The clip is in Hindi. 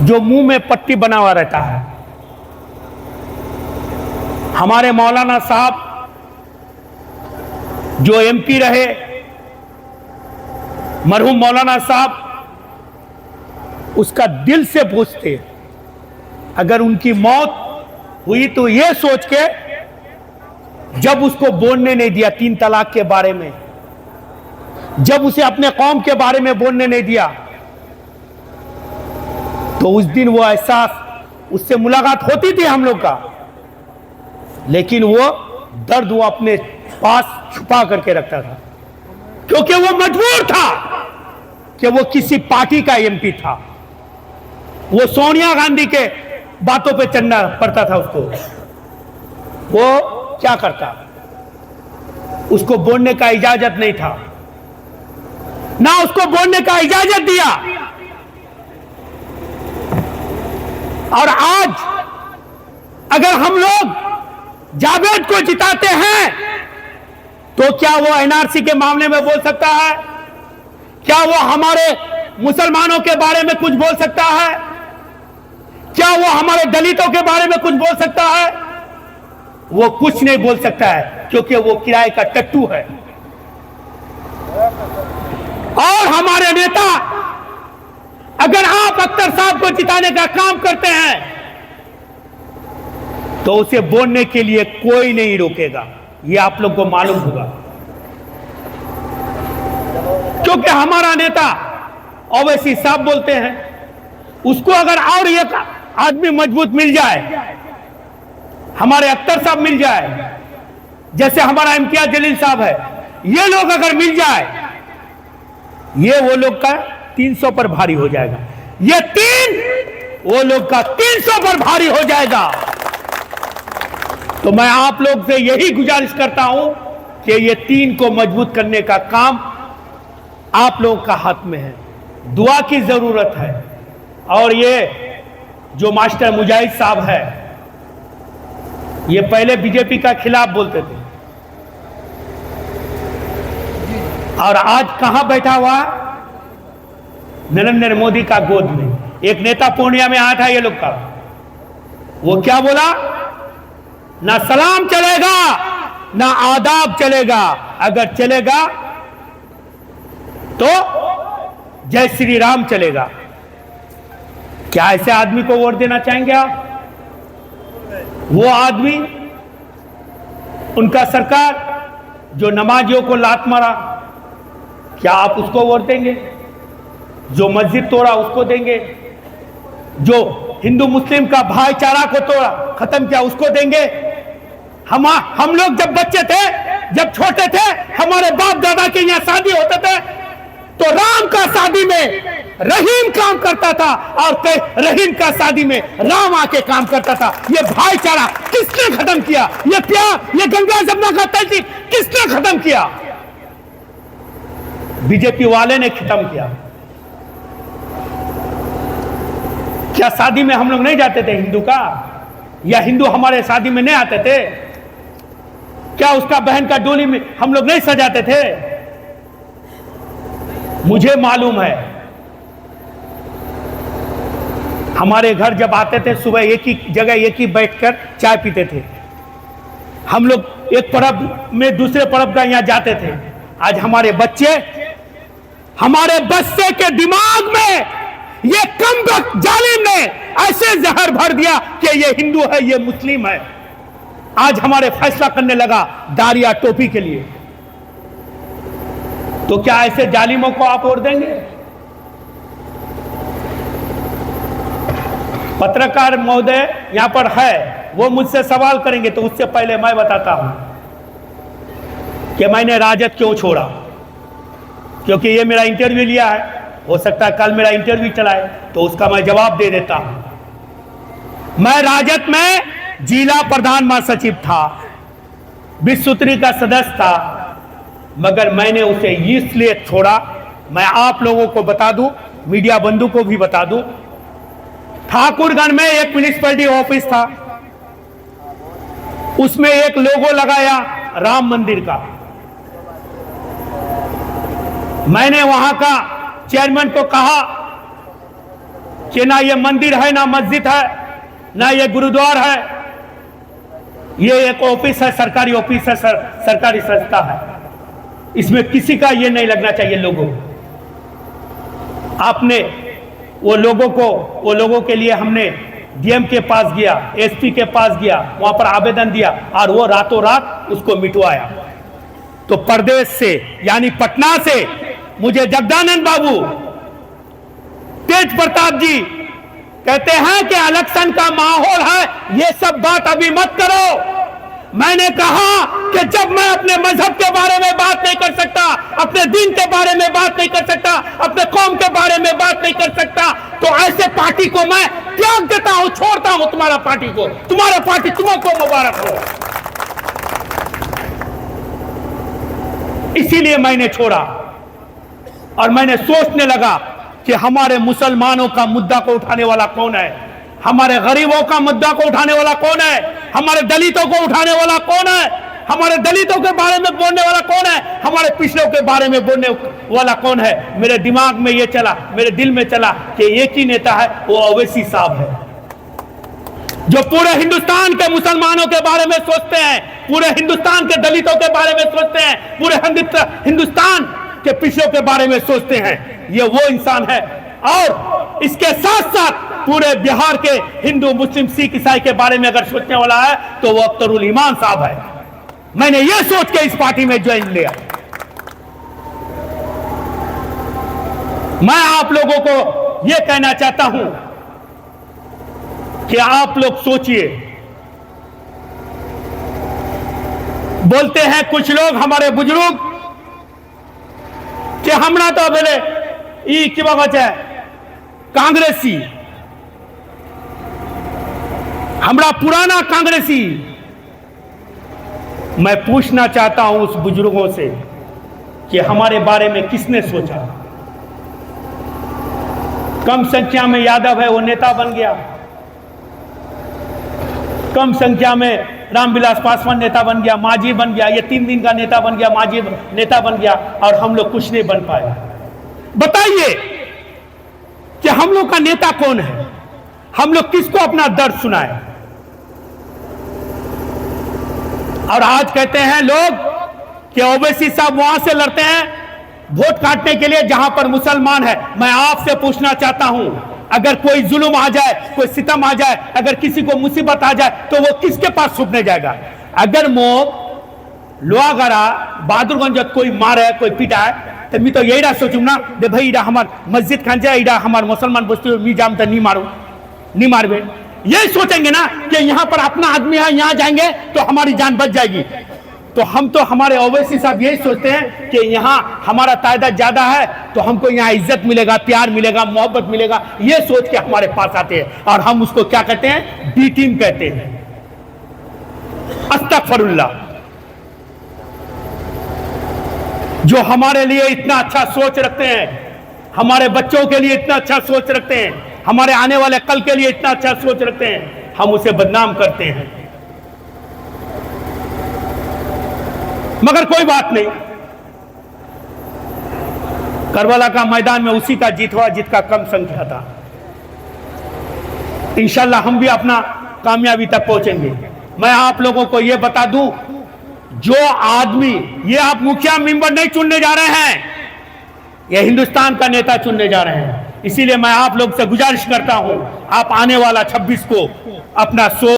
जो मुंह में पट्टी बना हुआ रहता है। हमारे मौलाना साहब जो एमपी रहे, मरहूम मौलाना साहब, उसका दिल से पूछते, अगर उनकी मौत हुई तो ये सोच के, जब उसको बोलने नहीं दिया 3 तलाक के बारे में, जब उसे अपने कौम के बारे में बोलने नहीं दिया, तो उस दिन वो एहसास, उससे मुलाकात होती थी हम लोग का, लेकिन वो दर्द वो अपने पास छुपा करके रखता था, क्योंकि वो मजबूर था कि वो किसी पार्टी का एमपी था। वो सोनिया गांधी के बातों पे चलना पड़ता था उसको। वो क्या करता, उसको बोलने का इजाजत नहीं था, ना उसको बोलने का इजाजत दिया। और आज अगर हम लोग जावेद को जिताते हैं तो क्या वो एनआरसी के मामले में बोल सकता है? क्या वो हमारे मुसलमानों के बारे में कुछ बोल सकता है? क्या वो हमारे दलितों के बारे में कुछ बोल सकता है? वो कुछ नहीं बोल सकता है, क्योंकि वो किराए का टट्टू है। और हमारे नेता, अगर आप अख्तर साहब को जिताने का काम करते हैं तो उसे बोलने के लिए कोई नहीं रोकेगा, ये आप लोग को मालूम होगा। क्योंकि हमारा नेता ओवैसी साहब बोलते हैं, उसको अगर और एक आदमी मजबूत मिल जाए, हमारे अख्तर साहब मिल जाए, जैसे हमारा इम्तियाज जलील साहब है, ये लोग अगर मिल जाए, ये वो लोग का 300 पर भारी हो जाएगा, ये 3 वो लोग का 300 पर भारी हो जाएगा। तो मैं आप लोग से यही गुजारिश करता हूं कि ये 3 को मजबूत करने का काम आप लोगों का हाथ में है, दुआ की जरूरत है। और ये जो मास्टर मुजाहिद साहब है, ये पहले बीजेपी का खिलाफ बोलते थे, और आज कहां बैठा हुआ? नरेंद्र मोदी का गोद में। एक नेता पूर्णिया में आया था ये लोग का, वो क्या बोला? ना सलाम चलेगा ना आदाब चलेगा, अगर चलेगा तो जय श्री राम चलेगा। क्या ऐसे आदमी को वोट देना चाहेंगे आप? वो आदमी, उनका सरकार जो नमाजियों को लात मारा, क्या आप उसको वोट देंगे? जो मस्जिद तोड़ा उसको देंगे? जो हिंदू मुस्लिम का भाईचारा को तोड़ा, खत्म किया, उसको देंगे? हम लोग जब बच्चे थे, जब छोटे थे, हमारे बाप दादा के यहाँ शादी होते थे तो राम का शादी में रहीम काम करता था, और रहीम का शादी में राम आके काम करता था। ये भाईचारा किसने खत्म किया? ये प्यार, ये गंगा जमुना का तहजीब किसने खत्म किया? बीजेपी वाले ने खत्म किया। क्या शादी में हम लोग नहीं जाते थे हिंदू का? या हिंदू हमारे शादी में नहीं आते थे? क्या उसका बहन का डोली में हम लोग नहीं सजाते थे? मुझे मालूम है, हमारे घर जब आते थे सुबह एक ही जगह एक ही बैठकर चाय पीते थे। हम लोग एक पर्व में दूसरे पर्व का यहां जाते थे। आज हमारे बच्चे, हमारे बच्चे के दिमाग में ये कमबख्त जालिम ने ऐसे जहर भर दिया कि ये हिंदू है, ये मुस्लिम है। आज हमारे फैसला करने लगा दाढ़िया टोपी के लिए। तो क्या ऐसे जालिमों को आप वोट देंगे? पत्रकार महोदय यहां पर है, वो मुझसे सवाल करेंगे, तो उससे पहले मैं बताता हूं कि मैंने राजद क्यों छोड़ा। क्योंकि ये मेरा इंटरव्यू लिया है, हो सकता है कल मेरा इंटरव्यू चलाए, तो उसका मैं जवाब दे देता हूं। मैं राजद में जिला प्रधान महासचिव था, विश्वसूत्री का सदस्य था, मगर मैंने उसे इसलिए छोड़ा, मैं आप लोगों को बता दूं, मीडिया बंधु को भी बता दूं, ठाकुरगंज में एक म्युनिसिपैलिटी ऑफिस था, उसमें एक लोगो लगाया राम मंदिर का। मैंने वहां का चेयरमैन को कहा कि ना ये मंदिर है, ना मस्जिद है, ना ये गुरुद्वार है, ये एक ऑफिस है, सरकारी ऑफिस है, सरकारी संस्था है। इसमें किसी का ये नहीं लगना चाहिए लोगों। आपने वो लोगों के लिए हमने डीएम के पास गया, एसपी के पास गया, वहां पर आवेदन दिया और वो रातों रात उसको मिटवाया। तो प्रदेश से यानी पटना से मुझे जगदानंद बाबू, तेज प्रताप जी कहते हैं कि इलेक्शन का माहौल है, ये सब बात अभी मत करो। मैंने कहा कि जब मैं अपने मजहब के बारे में बात नहीं कर सकता, अपने दीन के बारे में बात नहीं कर सकता, अपने कौम के बारे में बात नहीं कर सकता, तो ऐसे पार्टी को मैं त्याग देता हूं, छोड़ता हूं तुम्हारा पार्टी को। तुम्हारा पार्टी तुमको मुबारक हो। इसीलिए मैंने छोड़ा और मैंने सोचने लगा कि हमारे मुसलमानों का मुद्दा को उठाने वाला कौन है, हमारे गरीबों का मुद्दा को उठाने वाला कौन है, हमारे दलितों को उठाने वाला कौन है, हमारे दलितों के बारे में बोलने वाला कौन है, हमारे पिछड़ों के बारे में बोलने वाला कौन है। मेरे दिमाग में ये चला, मेरे दिल में चला कि एक ही नेता है, वो ओवैसी साहब है, जो पूरे हिंदुस्तान के मुसलमानों के बारे में सोचते हैं, पूरे हिंदुस्तान के दलितों के बारे में सोचते हैं, पूरे हिंदुस्तान के पिछड़ों के बारे में सोचते हैं। ये वो इंसान है। और इसके साथ साथ पूरे बिहार के हिंदू, मुस्लिम, सिख, ईसाई के बारे में अगर सोचने वाला है तो वो अख्तरुल ईमान साहब है। मैंने ये सोच के इस पार्टी में ज्वाइन लिया। मैं आप लोगों को यह कहना चाहता हूं कि आप लोग सोचिए। बोलते हैं कुछ लोग, हमारे बुजुर्ग, कि हमरा तो बोले ई कि बाबा कांग्रेसी, हमरा पुराना कांग्रेसी। मैं पूछना चाहता हूं उस बुजुर्गों से कि हमारे बारे में किसने सोचा। कम संख्या में यादव है, वो नेता बन गया। कम संख्या में रामविलास पासवान नेता बन गया, मांझी बन गया, ये 3 दिन का नेता बन गया, मांझी नेता बन गया, और हम लोग कुछ नहीं बन पाए। बताइए कि हम लोग का नेता कौन है, हम लोग किसको अपना दर्द सुनाए। और आज कहते हैं लोग कि ओवैसी साहब वहां से लड़ते हैं वोट काटने के लिए जहां पर मुसलमान है। मैं आपसे पूछना चाहता हूं, अगर कोई जुल्म आ जाए, कोई सितम आ जाए, अगर किसी को मुसीबत आ जाए, तो वो किसके पास छुपने जाएगा। अगर लोहागड़ा बहादुरगंज कोई मारे, कोई पिटाए, तो मैं तो यही सोचूं ना, दे भाई इडा हमार मस्जिद खान जाए, इडा हमार मुसलमान बस्ती मी जाम तो नहीं मारवे। यही सोचेंगे ना कि यहां पर अपना आदमी है, यहां जाएंगे तो हमारी जान बच जाएगी। तो हम तो, हमारे ओवैसी साहब यही सोचते हैं कि यहाँ हमारा तादाद ज्यादा है तो हमको यहाँ इज्जत मिलेगा, प्यार मिलेगा, मोहब्बत मिलेगा, ये सोच के हमारे पास आते हैं। और हम उसको क्या कहते हैं, बी टीम कहते हैं। अस्तगफिरुल्लाह। जो हमारे लिए इतना अच्छा सोच रखते हैं, हमारे बच्चों के लिए इतना अच्छा सोच रखते हैं, हमारे आने वाले कल के लिए इतना अच्छा सोच रखते हैं, हम उसे बदनाम करते हैं। मगर कोई बात नहीं, करबला का मैदान में उसी का जीत हुआ जिसका कम संख्या था। इंशाल्लाह हम भी अपना कामयाबी तक पहुंचेंगे। मैं आप लोगों को यह बता दूं, जो आदमी, ये आप मुखिया मेंबर नहीं चुनने जा रहे हैं, ये हिंदुस्तान का नेता चुनने जा रहे हैं। इसीलिए मैं आप लोग से गुजारिश करता हूं, आप आने वाला 26 को अपना